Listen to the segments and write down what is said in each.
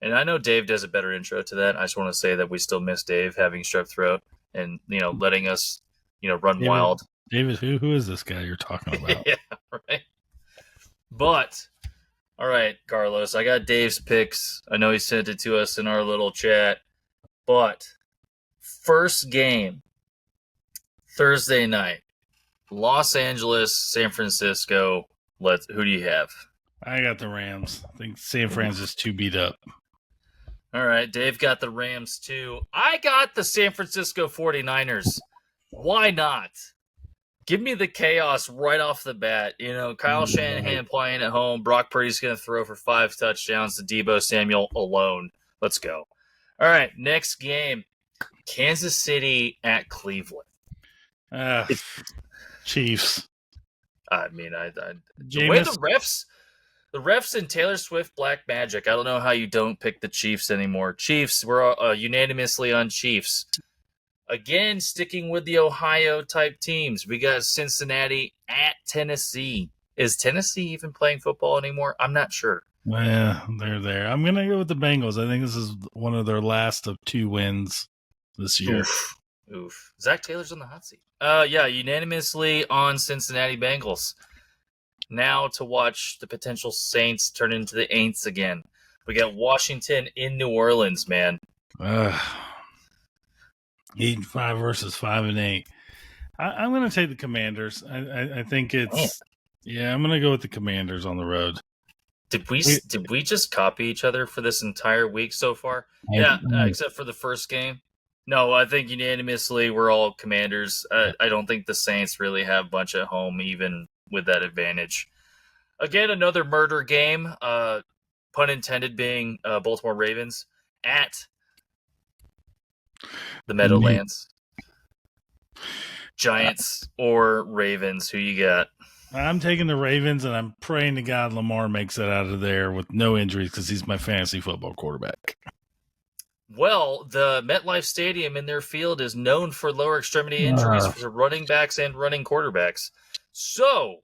And I know Dave does a better intro to that. I just want to say that we still miss Dave having strep throat and letting us run David, wild. David, who is this guy you're talking about? Yeah, right. But all right, Carlos, I got Dave's picks. I know he sent it to us in our little chat. But first game, Thursday night, Los Angeles, San Francisco. Who do you have? I got the Rams. I think San Fran's is too beat up. All right, Dave got the Rams too. I got the San Francisco 49ers. Why not? Give me the chaos right off the bat. Kyle Shanahan playing at home. Brock Purdy's going to throw for 5 touchdowns to Deebo Samuel alone. Let's go. All right, next game, Kansas City at Cleveland. Chiefs. I mean, the way the refs and Taylor Swift Black Magic. I don't know how you don't pick the Chiefs anymore. Chiefs, we're unanimously on Chiefs. Again, sticking with the Ohio type teams, we got Cincinnati at Tennessee. Is Tennessee even playing football anymore? I'm not sure. Well, they're there. I'm going to go with the Bengals. I think this is one of their last of 2 wins this year. Oof. Zach Taylor's on the hot seat. Yeah, unanimously on Cincinnati Bengals. Now to watch the potential Saints turn into the Aints again. We got Washington in New Orleans, man. 8-5 versus 5-8. I'm going to take the Commanders. I think it's I'm going to go with the Commanders on the road. Did we just copy each other for this entire week so far? Yeah, except for the first game. No, I think unanimously we're all Commanders. I don't think the Saints really have a bunch at home, even with that advantage. Again, another murder game. Pun intended, being Baltimore Ravens at the Meadowlands. Giants or Ravens? Who you got? I'm taking the Ravens, and I'm praying to God Lamar makes it out of there with no injuries because he's my fantasy football quarterback. Well, the MetLife Stadium in their field is known for lower extremity injuries for running backs and running quarterbacks. So,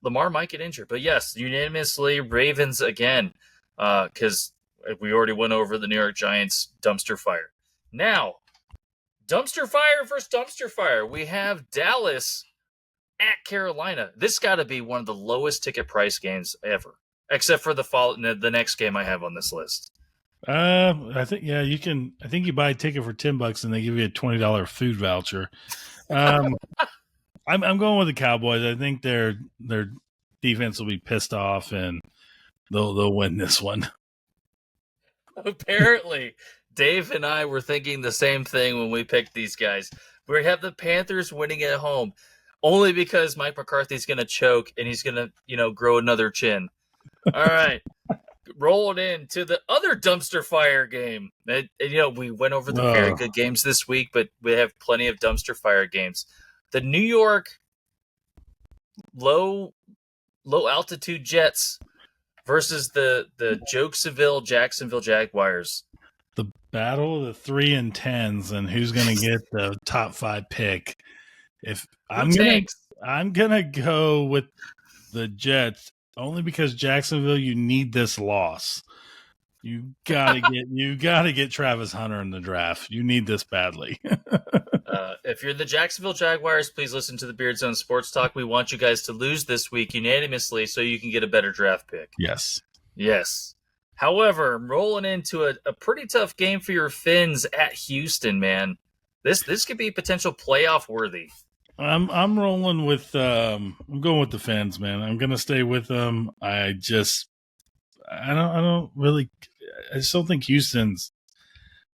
Lamar might get injured. But yes, unanimously, Ravens again, because we already went over the New York Giants dumpster fire. Now, dumpster fire versus dumpster fire. We have Dallas at Carolina. This got to be one of the lowest ticket price games ever, except for the next game I have on this list. I think you can. I think you buy a ticket for $10 and they give you a $20 food voucher. I'm going with the Cowboys. I think their defense will be pissed off and they'll win this one. Apparently, Dave and I were thinking the same thing when we picked these guys. We have the Panthers winning at home, only because Mike McCarthy's going to choke and he's going to, grow another chin. All right. Rolling into the other dumpster fire game. And, we went over the very good games this week, but we have plenty of dumpster fire games. The New York low altitude Jets versus the Jacksonville Jaguars. The battle of the 3 and 10s and who's going to get the top 5 pick. I'm gonna go with the Jets only because Jacksonville, you need this loss. You gotta get Travis Hunter in the draft. You need this badly. If you're the Jacksonville Jaguars, please listen to the Beardzone Sports Talk. We want you guys to lose this week unanimously so you can get a better draft pick. Yes. However, rolling into a pretty tough game for your Finns at Houston, man. This could be potential playoff worthy. I'm rolling with I'm going with the Finns, man. I'm gonna stay with them. I just don't think Houston's.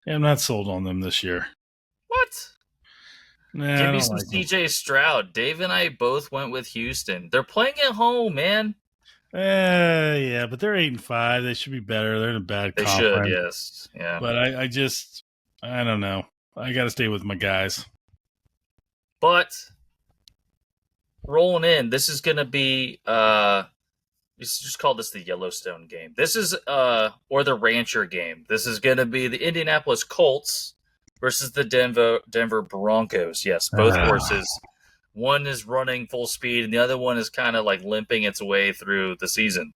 I'm not sold on them this year. What? Nah, Give me some CJ Stroud. Dave and I both went with Houston. They're playing at home, man. Yeah, but they're 8-5. They should be better. They're in a bad conference. They should, yes. Yeah. But I don't know. I got to stay with my guys. But rolling in, this is going to be just call this the Yellowstone game. This is or the Rancher game. This is going to be the Indianapolis Colts versus the Denver Broncos. Yes, both horses. One is running full speed, and the other one is kind of like limping its way through the season.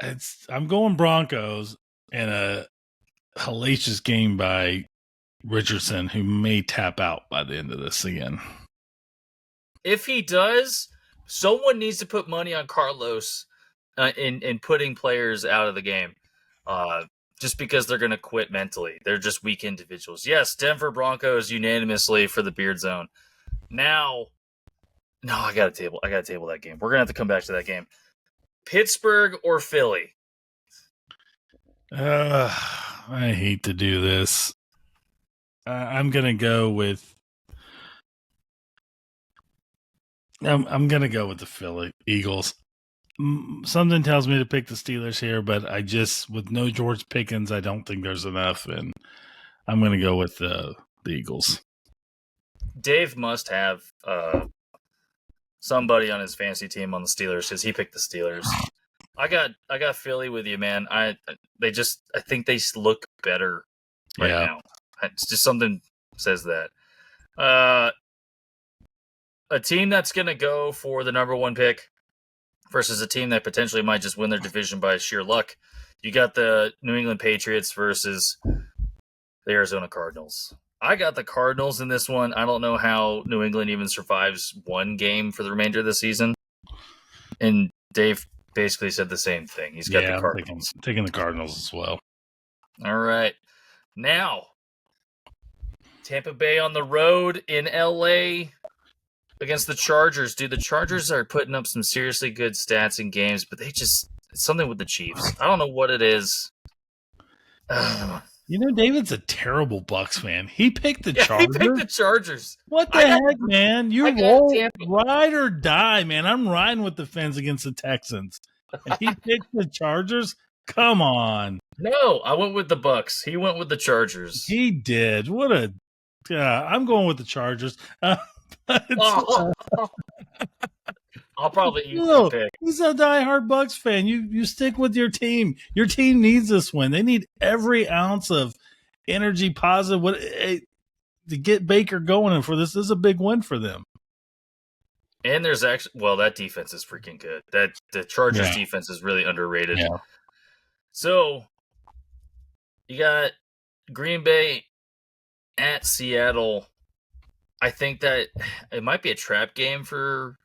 I'm going Broncos and a hellacious game by Richardson, who may tap out by the end of this again. If he does, someone needs to put money on Carlos in putting players out of the game. Just because they're going to quit mentally. They're just weak individuals. Yes, Denver Broncos unanimously for the Beardzone. Now, no, I got to table that game. We're going to have to come back to that game. Pittsburgh or Philly? I hate to do this. I'm going to go with I'm going to go with the Philly Eagles. Something tells me to pick the Steelers here, but with no George Pickens, I don't think there's enough, and I'm going to go with the Eagles. Dave must have somebody on his fantasy team on the Steelers because he picked the Steelers. I got Philly with you, man. I think they look better now. It's just something says that. A team that's going to go for the number one pick versus a team that potentially might just win their division by sheer luck. You got the New England Patriots versus the Arizona Cardinals. I got the Cardinals in this one. I don't know how New England even survives one game for the remainder of the season. And Dave basically said the same thing. He's got the Cardinals. I'm taking the Cardinals as well. All right. Now, Tampa Bay on the road in LA against the Chargers. Dude, the Chargers are putting up some seriously good stats in games, but it's something with the Chiefs. I don't know what it is. David's a terrible Bucs fan. He picked the Chargers. He picked the Chargers. What the heck, man? You roll, ride or die, man. I'm riding with the Fins against the Texans. And he picked the Chargers? Come on. No, I went with the Bucs. He went with the Chargers. He did. I'm going with the Chargers. I'll probably eat that pick. He's a diehard Bucs fan. You stick with your team. Your team needs this win. They need every ounce of energy, positive, to get Baker going. And for this is a big win for them. And there's that defense is freaking good. The Chargers defense is really underrated. Yeah. So you got Green Bay at Seattle. I think that it might be a trap game for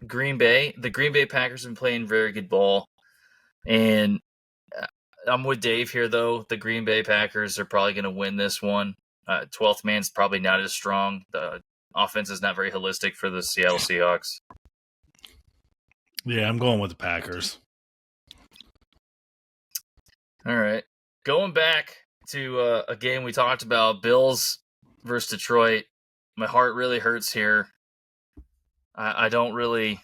Green Bay. The Green Bay Packers have been playing very good ball. And I'm with Dave here, though. The Green Bay Packers are probably going to win this one. 12th man's probably not as strong. The offense is not very holistic for the Seattle Seahawks. Yeah, I'm going with the Packers. All right. Going back to a game we talked about, Bills versus Detroit. My heart really hurts here. I really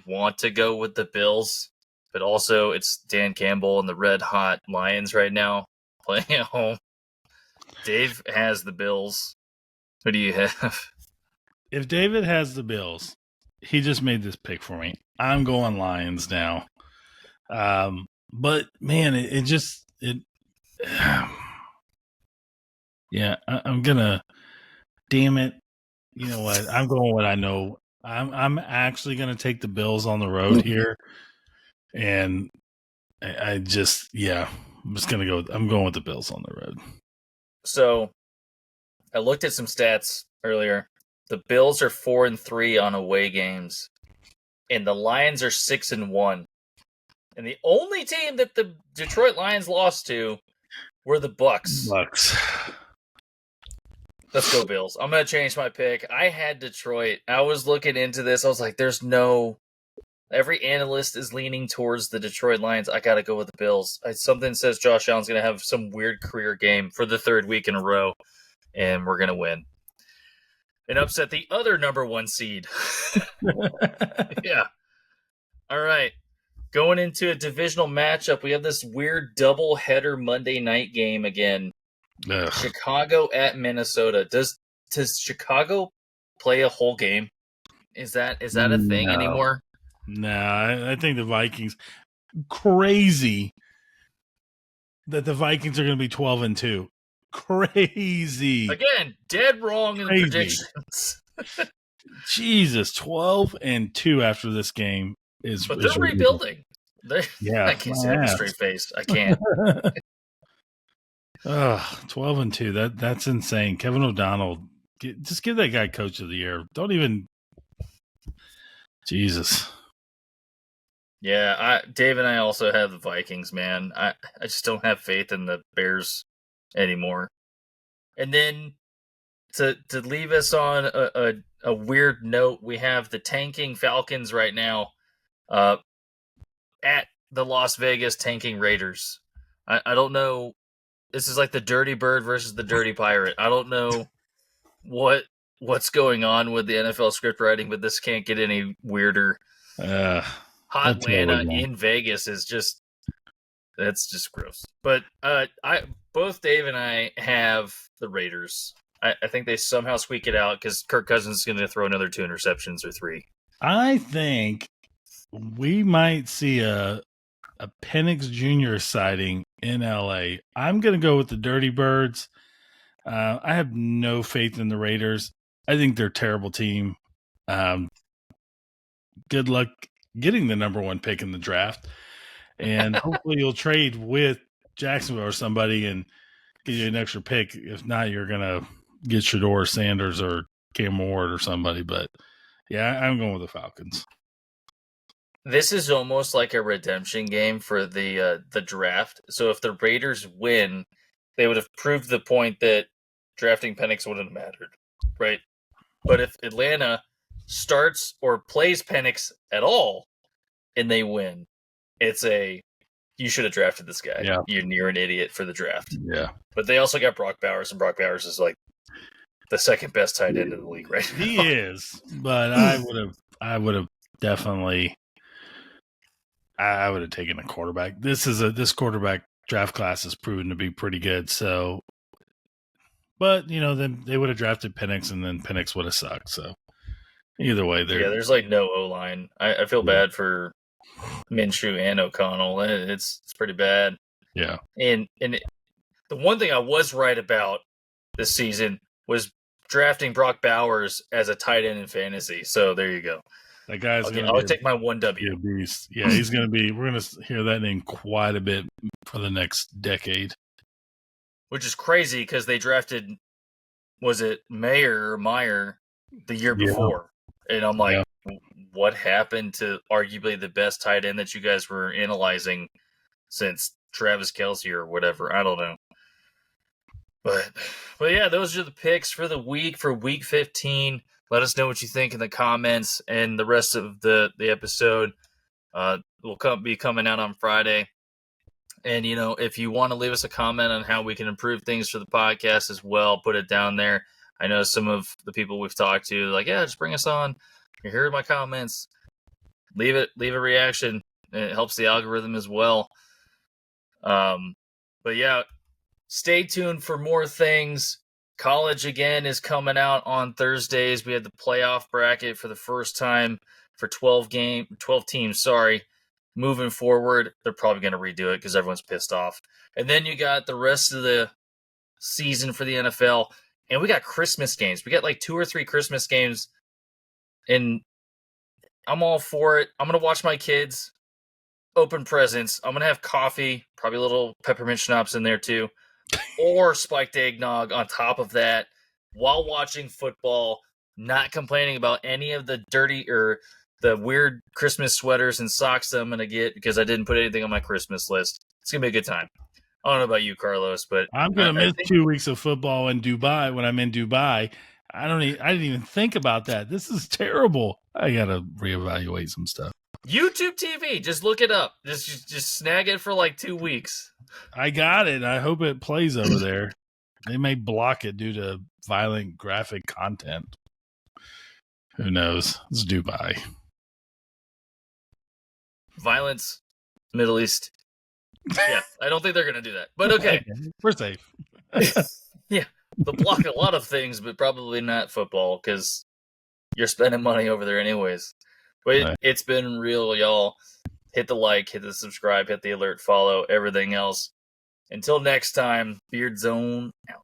want to go with the Bills, but also it's Dan Campbell and the red hot Lions right now playing at home. Dave has the Bills. Who do you have? If David has the Bills, he just made this pick for me. I'm going Lions now. But man, yeah, I'm gonna. Damn it! You know what? I'm going what I know. I'm actually gonna take the Bills on the road here, and I'm just gonna go. I'm going with the Bills on the road. So, I looked at some stats earlier. The Bills are 4-3 on away games, and the Lions are 6-1. And the only team that the Detroit Lions lost to were the Bucs. Let's go Bills. I'm going to change my pick. I had Detroit. I was looking into this. I was like, every analyst is leaning towards the Detroit Lions. I got to go with the Bills. Something says Josh Allen's going to have some weird career game for the third week in a row, and we're going to win. And upset the other number one seed. Yeah. All right. Going into a divisional matchup, we have this weird double-header Monday night game again. Ugh. Chicago at Minnesota. Does Chicago play a whole game? Is that a thing anymore? No, I think the Vikings. Crazy that the Vikings are going to be 12-2. Crazy. Again, dead wrong in the predictions. Jesus, 12-2 after this game is. But they're rebuilding. Yeah, I can't say that with a straight face. I can't. 12-2. That's insane. Kevin O'Donnell, just give that guy Coach of the Year. Don't even. Jesus. Yeah, Dave and I also have the Vikings, man. I just don't have faith in the Bears anymore. And then to leave us on a weird note, we have the tanking Falcons right now at the Las Vegas tanking Raiders. I don't know. This is like the Dirty Bird versus the Dirty Pirate. I don't know what's going on with the NFL script writing, but this can't get any weirder. Hotlanta in Vegas is just that's just gross. But both Dave and I have the Raiders. I think they somehow squeak it out because Kirk Cousins is going to throw another 2 interceptions or 3. I think we might see a Penix Jr. sighting in LA. I'm going to go with the Dirty Birds. I have no faith in the Raiders. I think they're a terrible team. Good luck getting the number 1 pick in the draft. And hopefully you'll trade with Jacksonville or somebody and get you an extra pick. If not, you're going to get Shedeur Sanders or Cam Ward or somebody. But, yeah, I'm going with the Falcons. This is almost like a redemption game for the draft. So if the Raiders win, they would have proved the point that drafting Penix wouldn't have mattered, right? But if Atlanta starts or plays Penix at all and they win, it's you should have drafted this guy. Yeah. You're an idiot for the draft. Yeah. But they also got Brock Bowers, and Brock Bowers is like the second best tight end in the league right now. He is, but I would have definitely I would have taken a quarterback. This quarterback draft class has proven to be pretty good. So, but then they would have drafted Penix, and then Penix would have sucked. So, either way, there's like no O-line. I feel bad for Minshew and O'Connell. It's pretty bad. Yeah. And the one thing I was right about this season was drafting Brock Bowers as a tight end in fantasy. So there you go. That guy's I'll take my 1 W. Beast. Yeah, he's going to be. We're going to hear that name quite a bit for the next decade. Which is crazy because they drafted, was it Meyer the year before? And I'm like, what happened to arguably the best tight end that you guys were analyzing since Travis Kelce or whatever? I don't know. But yeah, those are the picks for the week, for week 15. Let us know what you think in the comments, and the rest of the episode will be coming out on Friday. And, if you want to leave us a comment on how we can improve things for the podcast as well, put it down there. I know some of the people we've talked to, like, yeah, just bring us on. You heard my comments. Leave a reaction. It helps the algorithm as well. But yeah, stay tuned for more things. College again is coming out on Thursdays. We had the playoff bracket for the first time for 12 teams. Moving forward, they're probably going to redo it because everyone's pissed off. And then you got the rest of the season for the NFL, and we got Christmas games. We got like 2 or 3 Christmas games, and I'm all for it. I'm going to watch my kids open presents. I'm going to have coffee, probably a little peppermint schnapps in there too, or spiked eggnog on top of that while watching football, not complaining about any of the dirty or the weird Christmas sweaters and socks that I'm going to get because I didn't put anything on my Christmas list. It's going to be a good time. I don't know about you, Carlos, but I'm going to miss 2 weeks of football in Dubai when I'm in Dubai. I didn't even think about that. This is terrible. I got to reevaluate some stuff. YouTube TV, just look it up. Just snag it for like 2 weeks. I got it. I hope it plays over there. They may block it due to violent graphic content. Who knows? It's Dubai. Violence, Middle East. Yeah, I don't think they're going to do that. But okay. We're safe. Yeah, they'll block a lot of things, but probably not football because you're spending money over there anyways. But it's been real, y'all. Hit the like, hit the subscribe, hit the alert, follow, everything else. Until next time, Beardzone out.